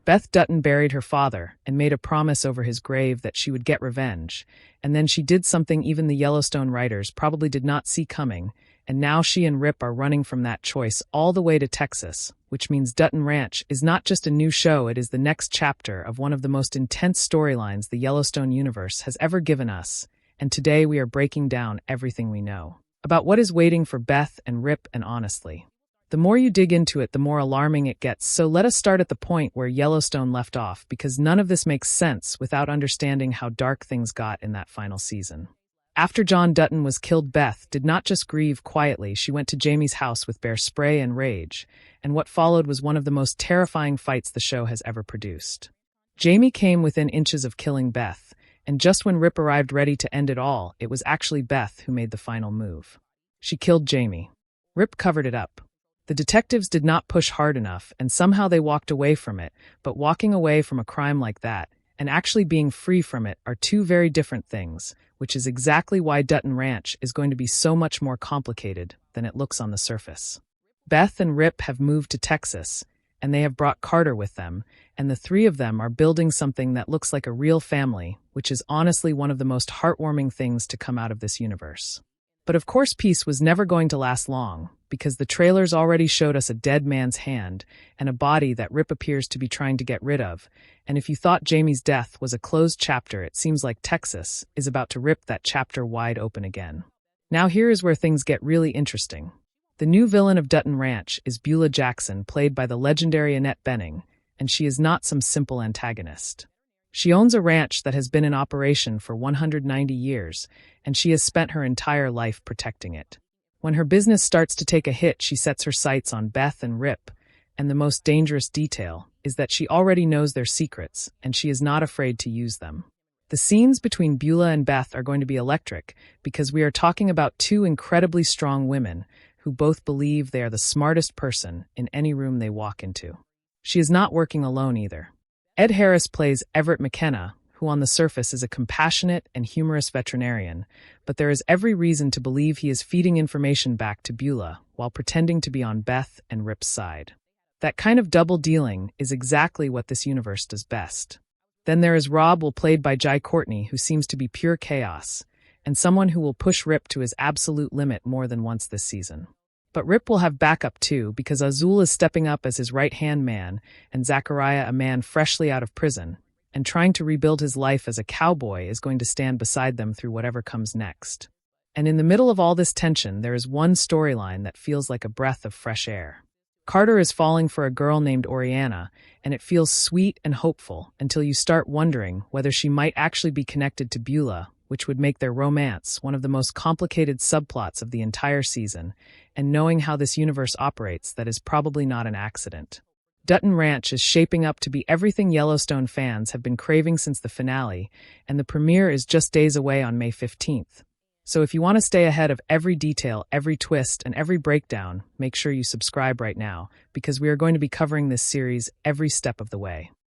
Beth Dutton buried her father and made a promise over his grave that she would get revenge, and then she did something even the Yellowstone writers probably did not see coming, and now she and Rip are running from that choice all the way to Texas, which means Dutton Ranch is not just a new show, it is the next chapter of one of the most intense storylines the Yellowstone universe has ever given us, and today we are breaking down everything we know about what is waiting for Beth and Rip, and honestly, the more you dig into it, the more alarming it gets. So let us start at the point where Yellowstone left off, because none of this makes sense without understanding how dark things got in that final season. After John Dutton was killed, Beth did not just grieve quietly, she went to Jamie's house with bear spray and rage, and what followed was one of the most terrifying fights the show has ever produced. Jamie came within inches of killing Beth, and just when Rip arrived ready to end it all, it was actually Beth who made the final move. She killed Jamie. Rip covered it up. The detectives did not push hard enough, and somehow they walked away from it, but walking away from a crime like that, and actually being free from it, are two very different things, which is exactly why Dutton Ranch is going to be so much more complicated than it looks on the surface. Beth and Rip have moved to Texas, and they have brought Carter with them, and the three of them are building something that looks like a real family, which is honestly one of the most heartwarming things to come out of this universe. But of course peace was never going to last long, because the trailers already showed us a dead man's hand and a body that Rip appears to be trying to get rid of, and if you thought Jamie's death was a closed chapter, it seems like Texas is about to rip that chapter wide open again. Now here is where things get really interesting. The new villain of Dutton Ranch is Beulah Jackson, played by the legendary Annette Bening, and she is not some simple antagonist. She owns a ranch that has been in operation for 190 years, and she has spent her entire life protecting it. When her business starts to take a hit, she sets her sights on Beth and Rip, and the most dangerous detail is that she already knows their secrets, and she is not afraid to use them. The scenes between Beulah and Beth are going to be electric, because we are talking about two incredibly strong women who both believe they are the smartest person in any room they walk into. She is not working alone either. Ed Harris plays Everett McKenna, who on the surface is a compassionate and humorous veterinarian, but there is every reason to believe he is feeding information back to Beulah while pretending to be on Beth and Rip's side. That kind of double dealing is exactly what this universe does best. Then there is Rob, played by Jai Courtney, who seems to be pure chaos, and someone who will push Rip to his absolute limit more than once this season. But Rip will have backup too, because Azul is stepping up as his right-hand man, and Zachariah, a man freshly out of prison, and trying to rebuild his life as a cowboy, is going to stand beside them through whatever comes next. And in the middle of all this tension, there is one storyline that feels like a breath of fresh air. Carter is falling for a girl named Oriana, and it feels sweet and hopeful until you start wondering whether she might actually be connected to Beulah, which would make their romance one of the most complicated subplots of the entire season, and knowing how this universe operates, that is probably not an accident. Dutton Ranch is shaping up to be everything Yellowstone fans have been craving since the finale, and the premiere is just days away on May 15th. So if you want to stay ahead of every detail, every twist, and every breakdown, make sure you subscribe right now, because we are going to be covering this series every step of the way.